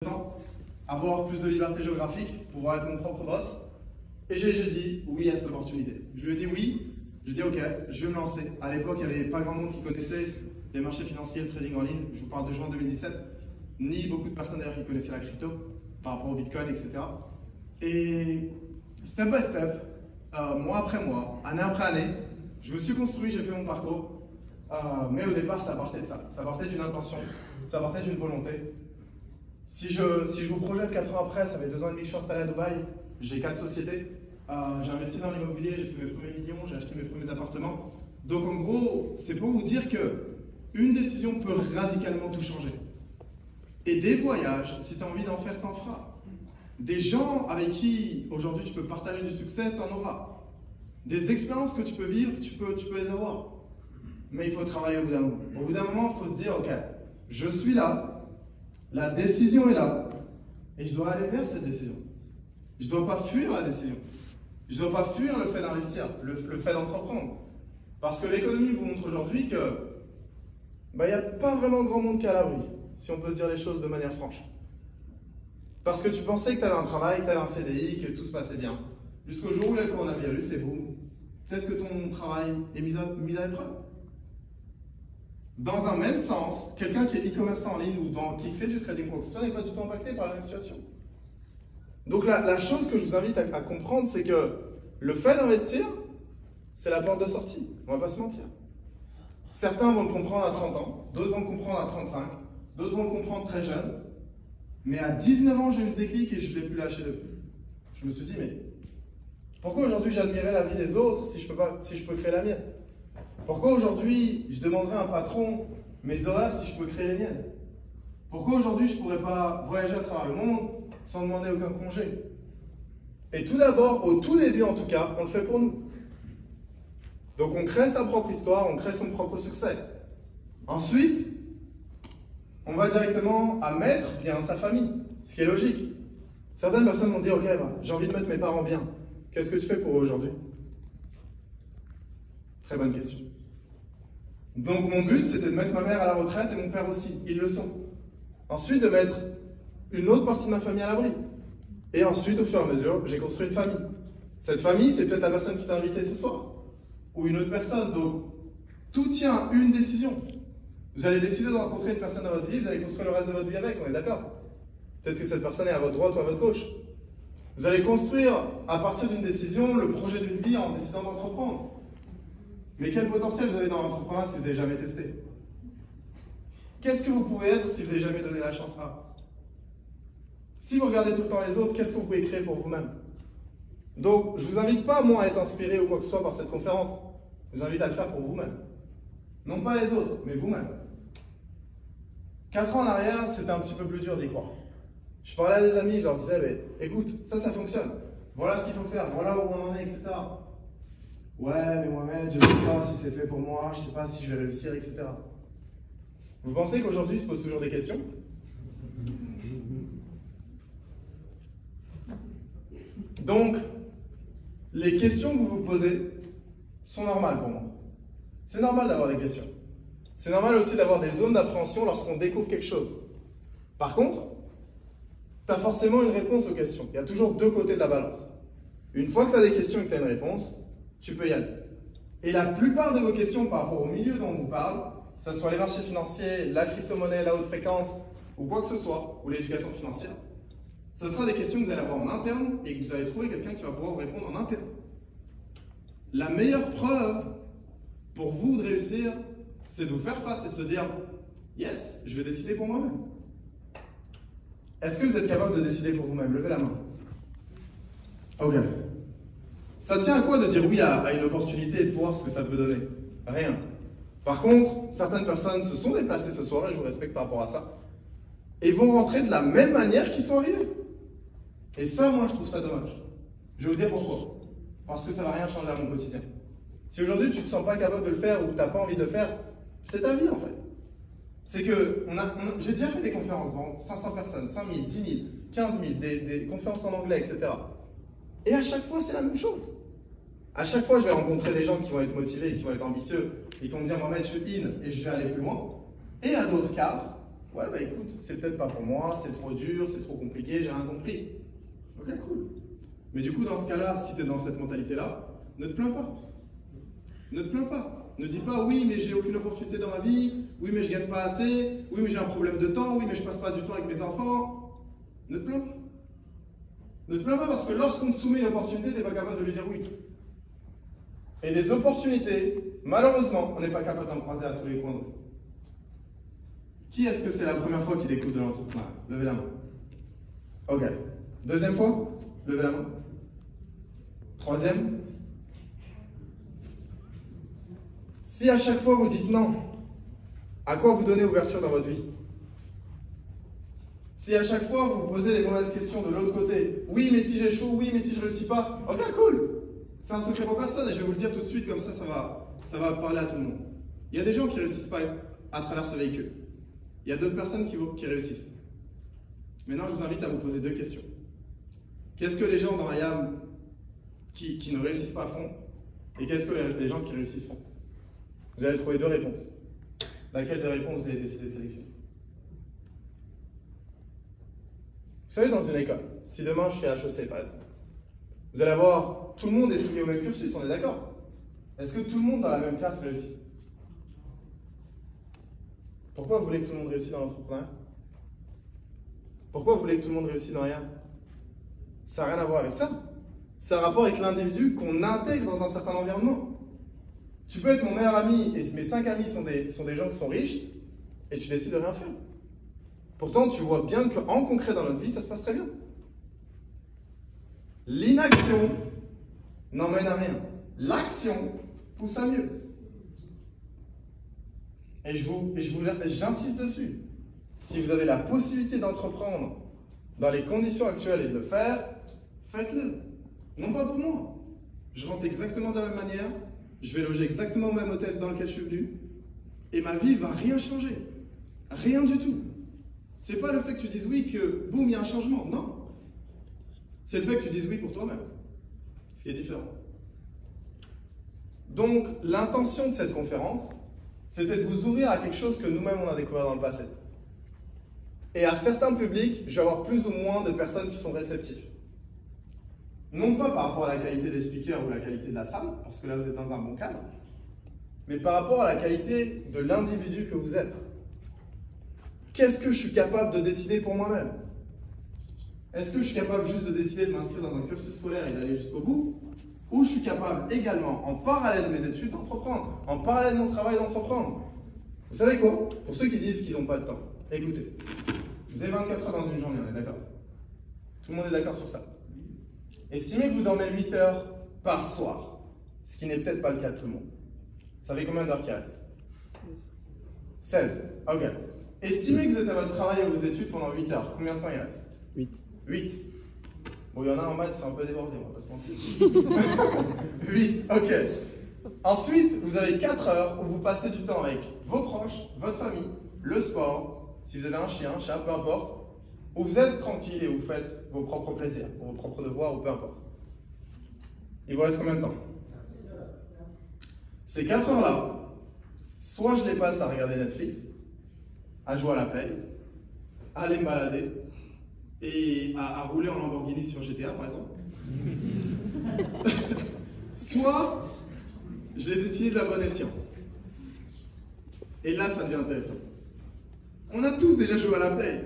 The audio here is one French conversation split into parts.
temps, avoir plus de liberté géographique, pouvoir être mon propre boss. Et j'ai dit oui à cette opportunité. Je lui ai dit oui, j'ai dit ok, je vais me lancer. À l'époque, il n'y avait pas grand monde qui connaissait les marchés financiers, le trading en ligne. Je vous parle de juin 2017, ni beaucoup de personnes d'ailleurs qui connaissaient la crypto par rapport au Bitcoin, etc. Et step by step, mois après mois, année après année, je me suis construit, j'ai fait mon parcours. Mais au départ, ça partait de ça. Ça partait d'une intention, ça partait d'une volonté. Si je vous projette 4 ans après, ça fait 2 ans et demi que je suis installé à Dubaï, j'ai 4 sociétés, j'ai investi dans l'immobilier, j'ai fait mes premiers millions, j'ai acheté mes premiers appartements. Donc en gros, c'est pour vous dire que une décision peut radicalement tout changer. Et des voyages, si tu as envie d'en faire, t'en feras. Des gens avec qui aujourd'hui tu peux partager du succès, t'en auras. Des expériences que tu peux vivre, tu peux les avoir. Mais il faut travailler au bout d'un moment. Au bout d'un moment, il faut se dire, ok, je suis là, la décision est là, et je dois aller vers cette décision. Je ne dois pas fuir la décision. Je ne dois pas fuir le fait d'investir, le fait d'entreprendre. Parce que l'économie vous montre aujourd'hui que il n'y a pas vraiment grand monde qui est à l'abri, si on peut se dire les choses de manière franche. Parce que tu pensais que tu avais un travail, que tu avais un CDI, que tout se passait bien. Jusqu'au jour où il y a le coronavirus, et boum, peut-être que ton travail est mis à épreuve. Dans un même sens, quelqu'un qui est e-commerçant en ligne ou qui fait du trading quoi que ce soit n'est pas du tout impacté par la même situation. Donc la chose que je vous invite à comprendre, c'est que le fait d'investir, c'est la porte de sortie. On ne va pas se mentir. Certains vont le comprendre à 30 ans, d'autres vont le comprendre à 35, d'autres vont le comprendre très jeune. Mais à 19 ans, j'ai eu ce déclic et je ne l'ai plus lâché depuis. Je me suis dit, mais pourquoi aujourd'hui j'admirais la vie des autres si je peux créer la mienne? Pourquoi aujourd'hui je demanderais à un patron mes horaires si je peux créer les miennes? Pourquoi aujourd'hui je ne pourrais pas voyager à travers le monde sans demander aucun congé? Et tout d'abord, au tout début en tout cas, on le fait pour nous. Donc on crée sa propre histoire, on crée son propre succès. Ensuite, on va directement à mettre bien sa famille, ce qui est logique. Certaines personnes vont dire, ok, j'ai envie de mettre mes parents bien. Qu'est-ce que tu fais pour eux aujourd'hui? Très bonne question. Donc mon but, c'était de mettre ma mère à la retraite et mon père aussi, ils le sont. Ensuite, de mettre une autre partie de ma famille à l'abri. Et ensuite, au fur et à mesure, j'ai construit une famille. Cette famille, c'est peut-être la personne qui t'a invité ce soir, ou une autre personne. Donc, tout tient à une décision. Vous allez décider de rencontrer une personne dans votre vie, vous allez construire le reste de votre vie avec, on est d'accord? Peut-être que cette personne est à votre droite ou à votre gauche. Vous allez construire, à partir d'une décision, le projet d'une vie en décidant d'entreprendre. Mais quel potentiel vous avez dans l'entrepreneuriat si vous n'avez jamais testé? Qu'est-ce que vous pouvez être si vous n'avez jamais donné la chance à? Si vous regardez tout le temps les autres, qu'est-ce que vous pouvez créer pour vous-même? Donc, je ne vous invite pas, moi, à être inspiré ou quoi que ce soit par cette conférence. Je vous invite à le faire pour vous-même. Non pas les autres, mais vous-même. 4 ans en arrière, c'était un petit peu plus dur d'y croire. Je parlais à des amis, je leur disais, mais, écoute, ça fonctionne. Voilà ce qu'il faut faire, voilà où on en est, etc. Ouais, mais Mohamed, je ne sais pas si c'est fait pour moi, je ne sais pas si je vais réussir, etc. Vous pensez qu'aujourd'hui, ils se posent toujours des questions? Donc, les questions que vous vous posez sont normales pour moi. C'est normal d'avoir des questions. C'est normal aussi d'avoir des zones d'appréhension lorsqu'on découvre quelque chose. Par contre, tu as forcément une réponse aux questions. Il y a toujours 2 côtés de la balance. Une fois que tu as des questions et que tu as une réponse, tu peux y aller. Et la plupart de vos questions par rapport au milieu dont on vous parle, que ce soit les marchés financiers, la crypto-monnaie, la haute fréquence, ou quoi que ce soit, ou l'éducation financière, ce sera des questions que vous allez avoir en interne et que vous allez trouver quelqu'un qui va pouvoir vous répondre en interne. La meilleure preuve pour vous de réussir, c'est de vous faire face et de se dire « Yes, je vais décider pour moi-même ». Est-ce que vous êtes capable de décider pour vous-même? Levez la main. Ok. Ça tient à quoi de dire oui à une opportunité et de voir ce que ça peut donner? Rien. Par contre, certaines personnes se sont déplacées ce soir, et je vous respecte par rapport à ça, et vont rentrer de la même manière qu'ils sont arrivés. Et ça, moi, je trouve ça dommage. Je vais vous dire pourquoi. Parce que ça ne va rien changer à mon quotidien. Si aujourd'hui, tu ne te sens pas capable de le faire ou que tu n'as pas envie de le faire, c'est ta vie, en fait. C'est que, j'ai déjà fait des conférences devant 500 personnes, 5 000, 10 000, 15 000, des conférences en anglais, etc. Et à chaque fois, c'est la même chose. À chaque fois, je vais rencontrer des gens qui vont être motivés, qui vont être ambitieux, et qui vont me dire, Mohamed, je suis in et je vais aller plus loin. Et à d'autres cas, Ouais, bah écoute, c'est peut-être pas pour moi, c'est trop dur, c'est trop compliqué, j'ai rien compris. Ok, cool. Mais du coup, dans ce cas-là, si tu es dans cette mentalité-là, ne te plains pas. Ne te plains pas. Ne dis pas, oui, mais j'ai aucune opportunité dans ma vie, oui, mais je gagne pas assez, oui, mais j'ai un problème de temps, oui, mais je passe pas du temps avec mes enfants. Ne te plains pas. Ne te plains pas parce que lorsqu'on te soumet une opportunité, tu n'es pas capable de lui dire oui. Et des opportunités, malheureusement, on n'est pas capable d'en croiser à tous les coins de rue. Qui est-ce que c'est la première fois qu'il écoute de l'entrepreneuriat? Levez la main. Ok. Deuxième fois? Levez la main. Troisième? Si à chaque fois vous dites non, à quoi vous donnez ouverture dans votre vie? Si à chaque fois vous posez les mauvaises questions de l'autre côté, oui mais si j'échoue, oui mais si je réussis pas, ok cool, c'est un secret pour personne et je vais vous le dire tout de suite comme ça va parler à tout le monde. Il y a des gens qui ne réussissent pas à travers ce véhicule. Il y a d'autres personnes qui réussissent. Maintenant je vous invite à vous poser deux questions. Qu'est-ce que les gens dans IAM qui ne réussissent pas font et qu'est-ce que les gens qui réussissent font? Vous allez trouver deux réponses. Laquelle des réponses vous avez décidé de sélectionner? Vous savez, dans une école, si demain je suis à HEC par exemple, vous allez avoir, tout le monde est soumis au même cursus, on est d'accord? Est-ce que tout le monde dans la même classe réussit? Pourquoi vous voulez que tout le monde réussisse dans l'entrepreneuriat? Pourquoi vous voulez que tout le monde réussisse dans rien? Ça n'a rien à voir avec ça. C'est un rapport avec l'individu qu'on intègre dans un certain environnement. Tu peux être mon meilleur ami et mes 5 amis sont des gens qui sont riches et tu décides de rien faire. Pourtant, tu vois bien qu'en concret dans notre vie, ça se passe très bien. L'inaction n'emmène à rien. L'action pousse à mieux. Et j'insiste dessus. Si vous avez la possibilité d'entreprendre dans les conditions actuelles et de le faire, faites-le. Non pas pour moi. Je rentre exactement de la même manière, je vais loger exactement au même hôtel dans lequel je suis venu, et ma vie va rien changer. Rien du tout. C'est pas le fait que tu dises oui que, boum, il y a un changement. Non. C'est le fait que tu dises oui pour toi-même. Ce qui est différent. Donc, l'intention de cette conférence, c'était de vous ouvrir à quelque chose que nous-mêmes on a découvert dans le passé. Et à certains publics, je vais avoir plus ou moins de personnes qui sont réceptives. Non pas par rapport à la qualité des speakers ou la qualité de la salle, parce que là vous êtes dans un bon cadre, mais par rapport à la qualité de l'individu que vous êtes. Qu'est-ce que je suis capable de décider pour moi-même? Est-ce que je suis capable juste de décider de m'inscrire dans un cursus scolaire et d'aller jusqu'au bout? Ou je suis capable également, en parallèle de mes études, d'entreprendre, en parallèle de mon travail, d'entreprendre? Vous savez quoi? Pour ceux qui disent qu'ils n'ont pas de temps, écoutez, vous avez 24 heures dans une journée, on est d'accord? Tout le monde est d'accord sur ça? Estimez que vous dormez 8 heures par soir, ce qui n'est peut-être pas le cas de tout le monde. Vous savez combien d'heures qui restent? 16. Ok. Estimez que vous êtes à votre travail ou vos études pendant 8 heures. Combien de temps il reste? 8. 8. Bon, il y en a en maths qui sont un peu débordés, on va pas se mentir. 8, ok. Ensuite, vous avez 4 heures où vous passez du temps avec vos proches, votre famille, le sport, si vous avez un chien, un chat, peu importe, où vous êtes tranquille et vous faites vos propres plaisirs, vos propres devoirs ou peu importe. Il vous reste combien de temps? Ces 4 heures-là, soit je les passe à regarder Netflix, à jouer à la play, à aller me balader et à rouler en Lamborghini sur GTA par exemple. Soit je les utilise à bon escient. Et là ça devient intéressant. On a tous déjà joué à la play.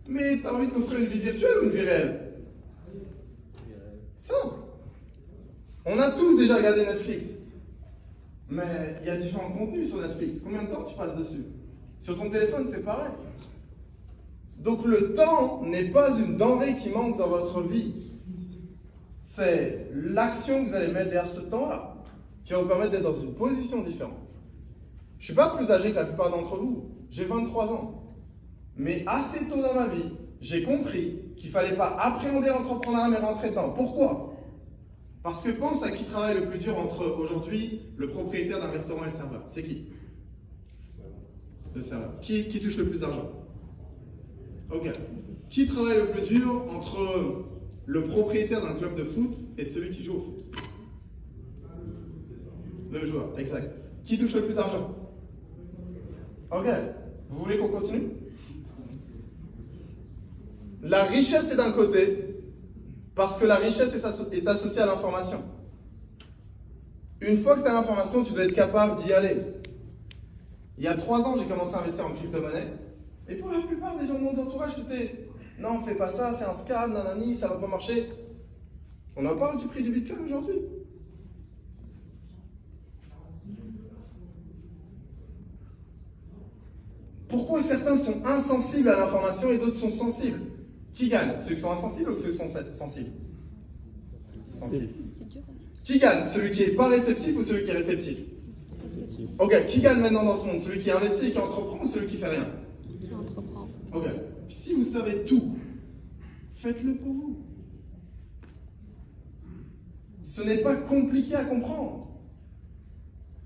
Mais t'as envie de construire une vie virtuelle ou une vie réelle? Simple. On a tous déjà regardé Netflix. Mais il y a différents contenus sur Netflix. Combien de temps tu passes dessus? Sur ton téléphone, c'est pareil. Donc le temps n'est pas une denrée qui manque dans votre vie. C'est l'action que vous allez mettre derrière ce temps-là qui va vous permettre d'être dans une position différente. Je ne suis pas plus âgé que la plupart d'entre vous. J'ai 23 ans. Mais assez tôt dans ma vie, j'ai compris qu'il ne fallait pas appréhender l'entrepreneuriat mais rentrer dedans. Pourquoi? Parce que pense à qui travaille le plus dur entre aujourd'hui le propriétaire d'un restaurant et le serveur. C'est qui? Le serveur. Qui touche le plus d'argent? Ok. Qui travaille le plus dur entre le propriétaire d'un club de foot et celui qui joue au foot? Le joueur, exact. Qui touche le plus d'argent? Ok. Vous voulez qu'on continue? La richesse est d'un côté, parce que la richesse est associée à l'information. Une fois que tu as l'information, tu dois être capable d'y aller. Il y a 3 ans, j'ai commencé à investir en crypto-monnaie. Et pour la plupart des gens de mon entourage, c'était « Non, fais pas ça, c'est un scam, nanani, ça va pas marcher. » On en parle du prix du Bitcoin aujourd'hui. Pourquoi certains sont insensibles à l'information et d'autres sont sensibles? Qui gagne? Ceux qui sont insensibles ou ceux qui sont sensibles? Sensibles. Qui gagne? Celui qui n'est pas réceptif ou celui qui est réceptif? Ok, qui gagne maintenant dans ce monde? Celui qui investit et qui entreprend ou celui qui fait rien? Qui entreprend. Ok, si vous savez tout, faites-le pour vous. Ce n'est pas compliqué à comprendre.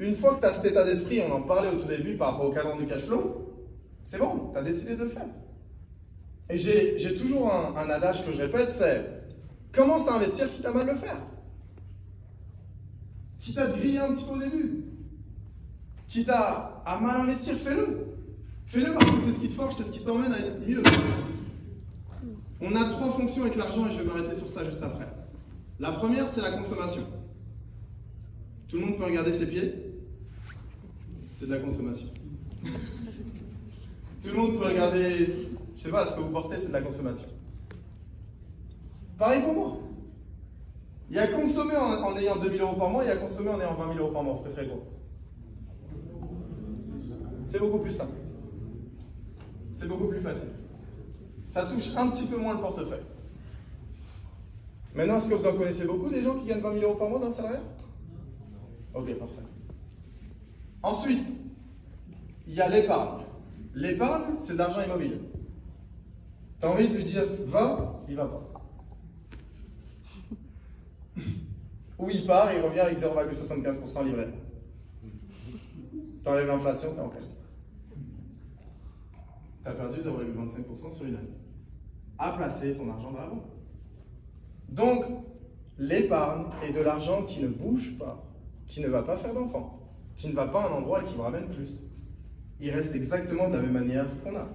Une fois que tu as cet état d'esprit, on en parlait au tout début par rapport au cadran du cash flow, c'est bon, tu as décidé de le faire. Et j'ai toujours un adage que je répète, c'est commence à investir quitte à mal le faire. Quitte à te griller un petit peu au début. Quitte à mal investir, fais-le. Fais-le parce que c'est ce qui te forge, c'est ce qui t'emmène à être mieux. On a 3 fonctions avec l'argent et je vais m'arrêter sur ça juste après. La première, c'est la consommation. Tout le monde peut regarder ses pieds? C'est de la consommation. Tout le monde peut regarder, je sais pas, ce que vous portez, c'est de la consommation. Pareil pour moi. Il y a consommé en ayant 2 000 € par mois, il y a consommé en ayant 20 000 € par mois. Vous préférez quoi? C'est beaucoup plus simple. C'est beaucoup plus facile. Ça touche un petit peu moins le portefeuille. Maintenant, est-ce que vous en connaissez beaucoup des gens qui gagnent 20 000 € par mois d'un salaire? Ok, parfait. Ensuite, il y a l'épargne. L'épargne, c'est de l'argent immobile. Tu as envie de lui dire va, il va pas. Ou il part et il revient avec 0,75% livret. Tu enlèves l'inflation, tu es en paix. Tu as perdu 0,25% sur une année. À placer ton argent dans la banque. Donc, l'épargne est de l'argent qui ne bouge pas, qui ne va pas faire d'enfant, qui ne va pas à un endroit et qui vous ramène plus. Il reste exactement de la même manière qu'on a.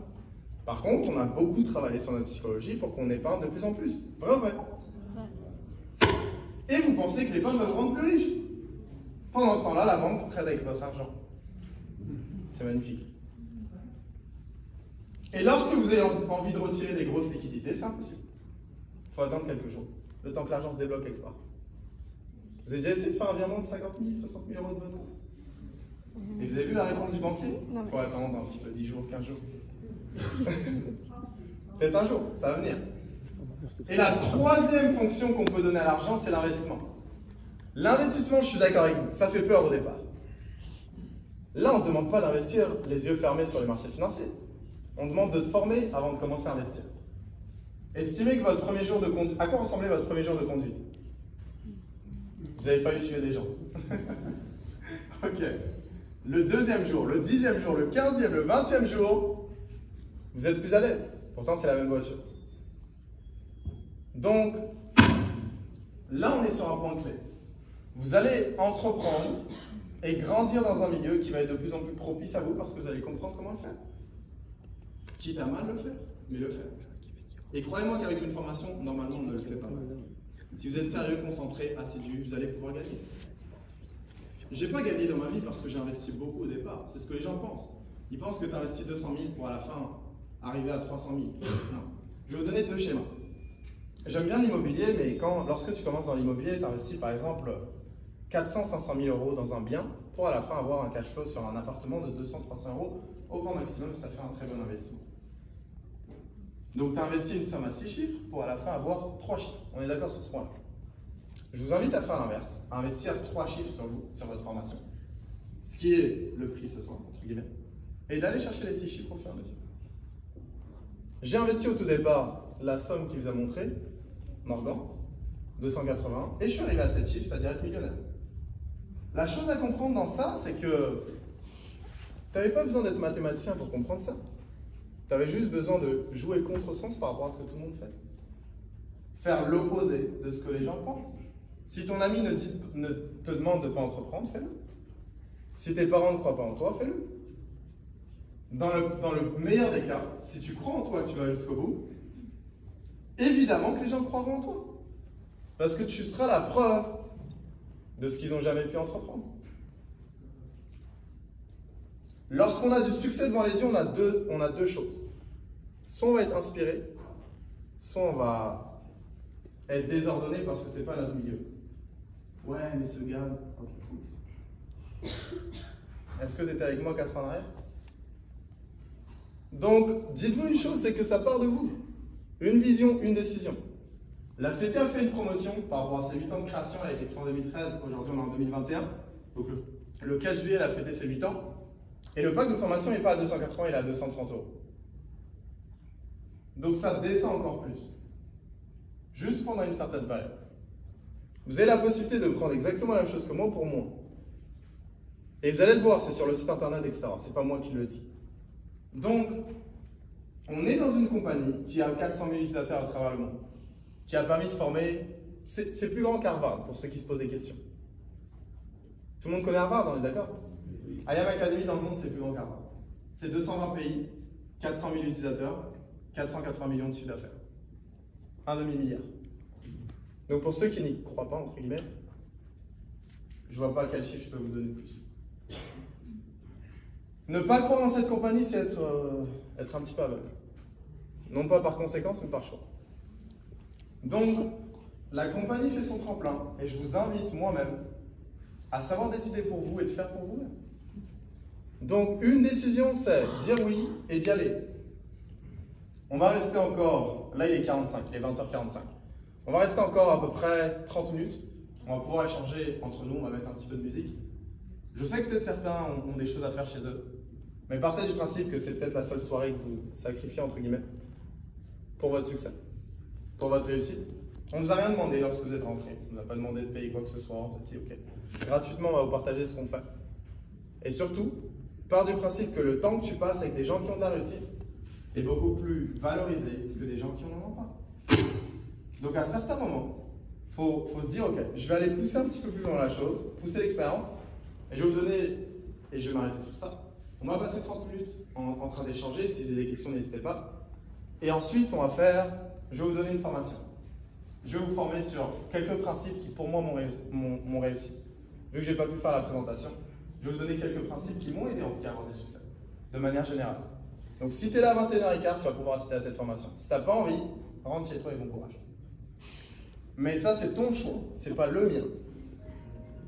Par contre, on a beaucoup travaillé sur notre psychologie pour qu'on épargne de plus en plus. Vrai ou vrai? Et vous pensez que l'épargne va vous rendre plus riche. Pendant ce temps-là, la banque trade avec votre argent. C'est magnifique. Et lorsque vous avez envie de retirer des grosses liquidités, c'est impossible. Il faut attendre quelques jours, le temps que l'argent se débloque quelque part. Vous avez déjà essayé de faire un virement de 50 000, 60 000 € de votre compte? Et vous avez vu la réponse du banquier? Il faut attendre un petit peu, 10 jours, 15 jours. Peut-être un jour, ça va venir. Et la 3e fonction qu'on peut donner à l'argent, c'est l'investissement. L'investissement, je suis d'accord avec vous, ça fait peur au départ. Là, on ne demande pas d'investir les yeux fermés sur les marchés financiers. On demande de te former avant de commencer à investir. Estimez que votre premier jour de conduite... À quoi ressemblait votre premier jour de conduite? Vous avez failli tuer des gens. Ok. Le 2e jour, le 10e jour, le 15e, le 20e jour, vous êtes plus à l'aise. Pourtant, c'est la même voiture. Donc, là, on est sur un point clé. Vous allez entreprendre et grandir dans un milieu qui va être de plus en plus propice à vous parce que vous allez comprendre comment le faire. Quitte à mal le faire, mais le faire. Et croyez-moi qu'avec une formation, normalement, on ne le fait pas mal. Si vous êtes sérieux, concentré, assidu, vous allez pouvoir gagner. J'ai pas gagné dans ma vie parce que j'ai investi beaucoup au départ. C'est ce que les gens pensent. Ils pensent que tu investis 200 000 pour à la fin arriver à 300 000. Non. Je vais vous donner 2 schémas. J'aime bien l'immobilier, mais lorsque tu commences dans l'immobilier, tu investis par exemple 400-500 000 € dans un bien pour à la fin avoir un cash flow sur un appartement de 200-300 € au grand maximum, ça fait un très bon investissement. Donc tu as investi une somme à 6 chiffres pour à la fin avoir 3 chiffres. On est d'accord sur ce point-là. Je vous invite à faire l'inverse, à investir 3 chiffres sur vous, sur votre formation. Ce qui est le prix ce soir, entre guillemets. Et d'aller chercher les 6 chiffres au fur et à mesure. J'ai investi au tout départ la somme qui vous a montré, Morgan, 280, et je suis arrivé à 7 chiffres, c'est-à-dire être millionnaire. La chose à comprendre dans ça, c'est que tu n'avais pas besoin d'être mathématicien pour comprendre ça. Tu avais juste besoin de jouer contre-sens par rapport à ce que tout le monde fait. Faire l'opposé de ce que les gens pensent. Si ton ami ne te demande de ne pas entreprendre, fais-le. Si tes parents ne croient pas en toi, fais-le. Dans le meilleur des cas, si tu crois en toi et que tu vas jusqu'au bout, évidemment que les gens croiront en toi. Parce que tu seras la preuve de ce qu'ils n'ont jamais pu entreprendre. Lorsqu'on a du succès devant les yeux, on a deux choses. Soit on va être inspiré, soit on va être désordonné parce que ce n'est pas notre milieu. Ouais, mais ce gars, ok, cool. Est-ce que tu étais avec moi 4 ans en arrière? Donc, dites-vous une chose, c'est que ça part de vous. Une vision, une décision. La CT a fait une promotion par rapport à ses 8 ans de création, elle a été créée en 2013, aujourd'hui on est en 2021. Donc le 4 juillet, elle a fêté ses 8 ans. Et le pack de formation n'est pas à 280, il est à 230 €. Donc ça descend encore plus. Juste pendant une certaine période. Vous avez la possibilité de prendre exactement la même chose que moi pour moi. Et vous allez le voir, c'est sur le site internet, etc. C'est pas moi qui le dis. Donc, on est dans une compagnie qui a 400 000 utilisateurs à travers le monde, qui a permis de former, c'est plus grand qu'Harvard, pour ceux qui se posent des questions. Tout le monde connaît Harvard, on est d'accord? IAM Academy dans le monde, c'est plus grand qu'Harvard. C'est 220 pays, 400 000 utilisateurs, 480 millions de chiffre d'affaires. Un demi-milliard. Donc pour ceux qui n'y croient pas, entre guillemets, je vois pas quel chiffre je peux vous donner de plus. Ne pas croire en cette compagnie, c'est être un petit peu aveugle. Non pas par conséquence, mais par choix. Donc, la compagnie fait son tremplin, et je vous invite moi-même à savoir décider pour vous et de faire pour vous-même. Donc, une décision, c'est dire oui et d'y aller. On va rester encore, là il est 45, il est 20h45. On va rester encore à peu près 30 minutes. On va pouvoir échanger entre nous, on va mettre un petit peu de musique. Je sais que peut-être certains ont des choses à faire chez eux, mais partez du principe que c'est peut-être la seule soirée que vous sacrifiez, entre guillemets, pour votre succès, pour votre réussite. On ne vous a rien demandé lorsque vous êtes rentré. On ne vous a pas demandé de payer quoi que ce soit. On vous a dit, ok, gratuitement, on va vous partager ce qu'on fait. Et surtout, part du principe que le temps que tu passes avec des gens qui ont de la réussite est beaucoup plus valorisé que des gens qui n'en ont pas. Donc à certains moments, il faut se dire, ok, je vais aller pousser un petit peu plus loin la chose, pousser l'expérience, et je vais vous donner, et je vais m'arrêter sur ça. On va passer 30 minutes en train d'échanger. Si vous avez des questions, n'hésitez pas. Et ensuite, on va faire, je vais vous donner une formation. Je vais vous former sur quelques principes qui, pour moi, m'ont réussi. Vu que je n'ai pas pu faire la présentation, je vais vous donner quelques principes qui m'ont aidé en tout cas à avoir des succès, de manière générale. Donc, si tu es là à 21h15, tu vas pouvoir assister à cette formation. Si tu n'as pas envie, rentre chez toi et bon courage. Mais ça, c'est ton choix, ce n'est pas le mien.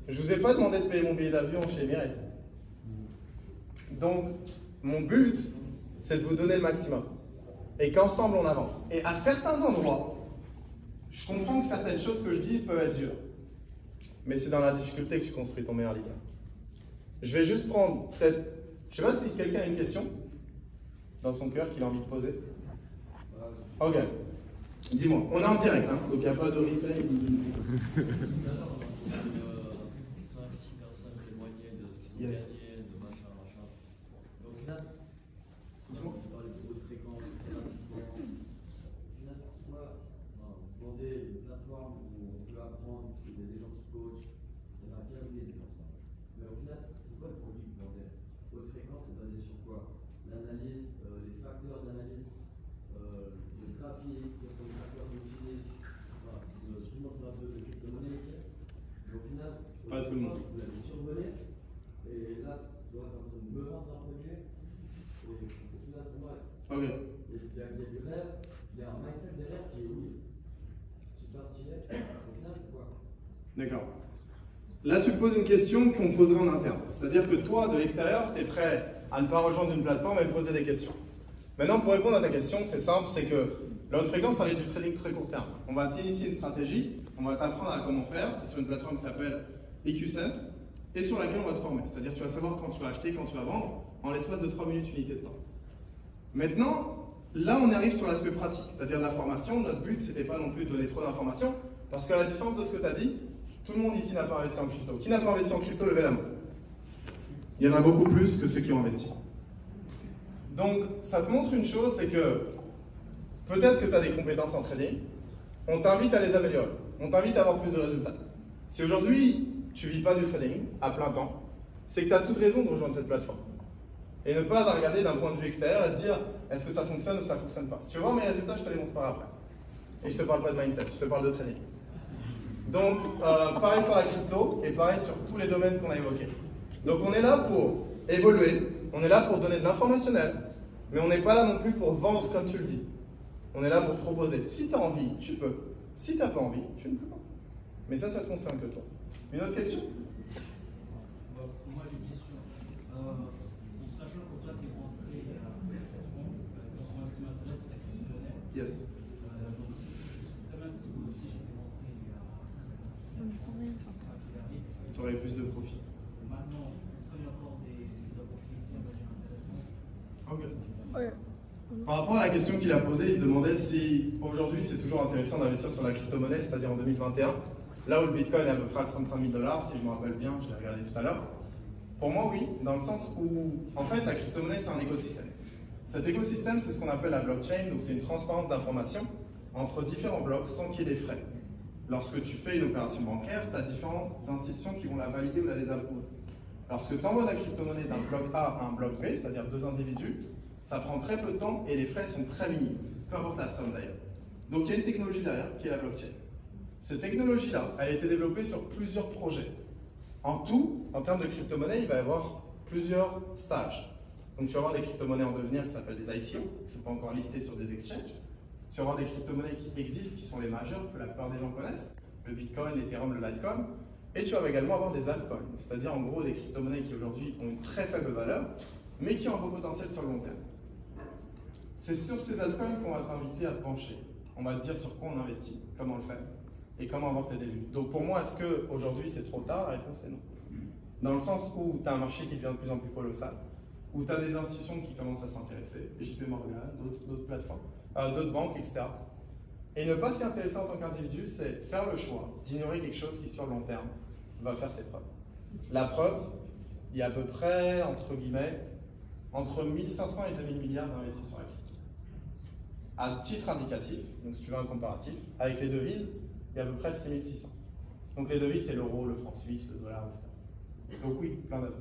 Je ne vous ai pas demandé de payer mon billet d'avion chez Emirates. Donc, mon but, c'est de vous donner le maximum. Et qu'ensemble, on avance. Et à certains endroits, je comprends que certaines choses que je dis peuvent être dures. Mais c'est dans la difficulté que tu construis ton meilleur leader. Je vais juste prendre peut-être... Je ne sais pas si quelqu'un a une question dans son cœur qu'il a envie de poser. Ok. Dis-moi. On est en direct, hein, donc il n'y a pas de replay. 5-6 personnes témoignaient de ce qu'ils ont gagné, de machin. Donc, au final, on parle de haute fréquence, vous vendez une plateforme où on peut apprendre, il y a des gens qui coachent, il y en a 15 000 comme ça. Mais au final, c'est quoi le produit que vous vendez? Haute fréquence, c'est basé sur quoi? L'analyse, les facteurs d'analyse, le trafic, quels sont les facteurs qu'on utilise. Voilà, tout le monde fait un peu de crypto-monnaie ici. Mais au final, pas tout le monde. Vous l'avez survolé, et là, tu dois être en train de me vendre un projet. Et au final, pour moi, Ok. il y a du rêve, il y a un mindset derrière qui est oui, super stylé. Au final, c'est quoi? D'accord. Là, tu me poses une question qu'on poserait en interne. C'est-à-dire que toi, de l'extérieur, tu es prêt à ne pas rejoindre une plateforme et me poser des questions. Maintenant, pour répondre à ta question, c'est simple, c'est que la haute fréquence, ça va être du trading très court terme. On va t'initier une stratégie, on va t'apprendre à comment faire. C'est sur une plateforme qui s'appelle EQCent et sur laquelle on va te former. C'est-à-dire que tu vas savoir quand tu vas acheter, quand tu vas vendre, en l'espace de 3 minutes unité de temps. Maintenant, là, on arrive sur l'aspect pratique, c'est-à-dire la formation. Notre but, c'était pas non plus de donner trop d'informations, parce qu'à la différence de ce que tu as dit, tout le monde ici n'a pas investi en crypto. Qui n'a pas investi en crypto, levez la main. Il y en a beaucoup plus que ceux qui ont investi. Donc, ça te montre une chose, c'est que peut-être que tu as des compétences en trading, on t'invite à les améliorer, on t'invite à avoir plus de résultats. Si aujourd'hui, tu ne vis pas du trading à plein temps, c'est que tu as toute raison de rejoindre cette plateforme. Et ne pas regarder d'un point de vue extérieur et te dire, est-ce que ça fonctionne ou ça ne fonctionne pas. Si tu veux voir mes résultats, je te les montre par après. Et je te parle pas de mindset, je te parle de trading. Donc, pareil sur la crypto et pareil sur tous les domaines qu'on a évoqués. Donc, on est là pour évoluer, on est là pour donner de l'informationnel, mais on n'est pas là non plus pour vendre comme tu le dis. On est là pour proposer. Si tu as envie, tu peux. Si tu n'as pas envie, tu ne peux pas. Mais ça te concerne que toi. Une autre question? Moi, j'ai une question. En sachant que toi, tu es rentré moi, ce qui m'intéresse, c'est la crypto-monnaie. Yes. Donc, très bien si vous aussi, j'étais rentré Tu aurais plus de profit. Maintenant, est-ce qu'il y a encore des opportunités intéressantes? Ok. Ouais. Par rapport à la question qu'il a posée, il se demandait si aujourd'hui c'est toujours intéressant d'investir sur la crypto-monnaie, c'est-à-dire en 2021, là où le Bitcoin est à peu près à 35 000 $, si je me rappelle bien, je l'ai regardé tout à l'heure. Pour moi, oui, dans le sens où, en fait, la crypto-monnaie, c'est un écosystème. Cet écosystème, c'est ce qu'on appelle la blockchain, donc c'est une transparence d'informations entre différents blocs sans qu'il y ait des frais. Lorsque tu fais une opération bancaire, tu as différentes institutions qui vont la valider ou la désapprouver. Lorsque tu envoies la crypto-monnaie d'un bloc A à un bloc B, c'est-à-dire deux individus, ça prend très peu de temps et les frais sont très minimes, peu importe la somme d'ailleurs. Donc il y a une technologie derrière qui est la blockchain. Cette technologie-là, elle a été développée sur plusieurs projets. En tout, en termes de crypto-monnaie, il va y avoir plusieurs stages. Donc tu vas avoir des crypto-monnaies en devenir qui s'appellent des ICO, qui ne sont pas encore listées sur des exchanges. Tu vas avoir des crypto-monnaies qui existent, qui sont les majeures, que la plupart des gens connaissent, le Bitcoin, l'Ethereum, le Litecoin. Et tu vas également avoir des altcoins, c'est-à-dire en gros des crypto-monnaies qui aujourd'hui ont une très faible valeur, mais qui ont un beau potentiel sur le long terme. C'est sur ces altcoins qu'on va t'inviter à te pencher. On va te dire sur quoi on investit, comment on le fait, et comment avoir tes débuts. Donc pour moi, est-ce qu'aujourd'hui c'est trop tard? La réponse est non. Dans le sens où tu as un marché qui devient de plus en plus colossal, où tu as des institutions qui commencent à s'intéresser, JP Morgan, d'autres plateformes, d'autres banques, etc. Et ne pas s'y intéresser en tant qu'individu, c'est faire le choix d'ignorer quelque chose qui, sur le long terme, va faire ses preuves. La preuve, il y a à peu près, entre guillemets, entre 1500 et 2000 milliards d'investis sur la crypto. À titre indicatif, donc si tu veux un comparatif, avec les devises, il y a à peu près 6600. Donc les devises, c'est l'euro, le franc suisse, le dollar, etc. Donc oui, plein d'autres.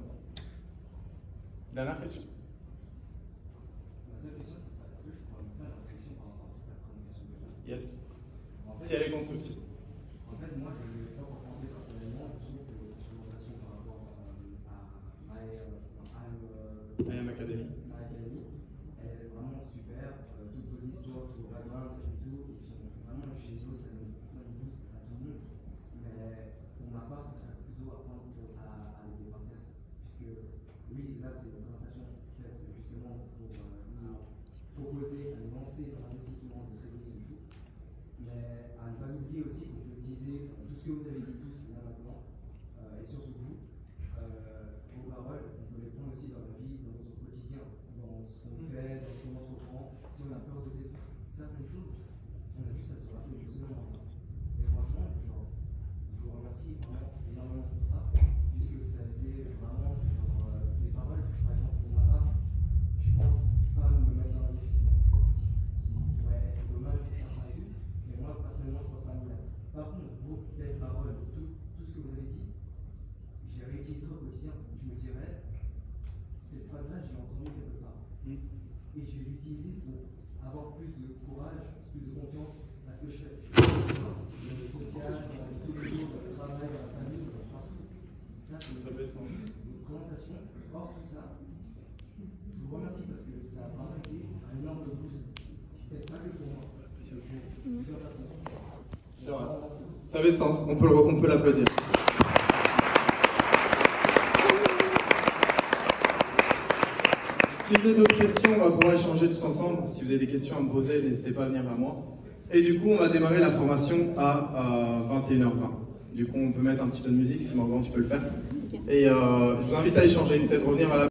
Dernière question. La seule question, c'est ça. Est-ce que je pourrais me faire une réflexion par rapport à la communication que j'ai? Yes. En fait, Si elle est constructive. En fait, moi, je n'ai pas pensé personnellement, je trouve que votre présentation par rapport à IM Academy. elle est vraiment super. Toutes vos histoires, tous vos backgrounds et tout, ils sont vraiment géniaux, ça nous booste à tout le monde. Mais pour ma part, ça serait plutôt à prendre avec des pincettes. Puisque, oui, là, c'est une présentation faite justement pour nous proposer à nous lancer dans l'investissement, de trading et tout. Mais à ne pas oublier aussi, comme je le disais, tout ce que vous avez dit tous là maintenant, et surtout vous, vos paroles, on peut les prendre aussi dans la vie, dans notre quotidien, dans ce qu'on fait, dans ce qu'on entreprend. Si on a peur de certaines choses, on a juste à se rappeler une seconde en temps. Et franchement, genre, je vous remercie vraiment énormément pour ça, puisque ça a été vraiment des paroles. Par exemple, pour ma part, je pense pas me mettre dans l'investissement, ce qui pourrait être dommage pour certains et tout, mais moi personnellement, je pense pas me mettre. Par contre, vos belles paroles, tout ce que vous avez dit, je les réutiliserai au quotidien. Je me dirais, cette phrase-là, j'ai entendu quelque part. Et je vais l'utiliser pour avoir plus de courage, plus de confiance à ce que je fais. Dans le social, dans la vie de tous les jours, dans le travail, dans la famille, partout. Ça, c'est une présentation. Or, tout ça, je vous remercie parce que ça a vraiment été un énorme boost. Peut-être pas que pour moi, pour plusieurs personnes. C'est vrai. Ça avait sens, on peut l'applaudir. Si vous avez d'autres questions, on va pouvoir échanger tous ensemble. Si vous avez des questions à me poser, n'hésitez pas à venir vers moi. Et du coup, on va démarrer la formation à 21h20. Du coup, on peut mettre un petit peu de musique, si Morgan, tu peux le faire. Et je vous invite à échanger, peut-être revenir à la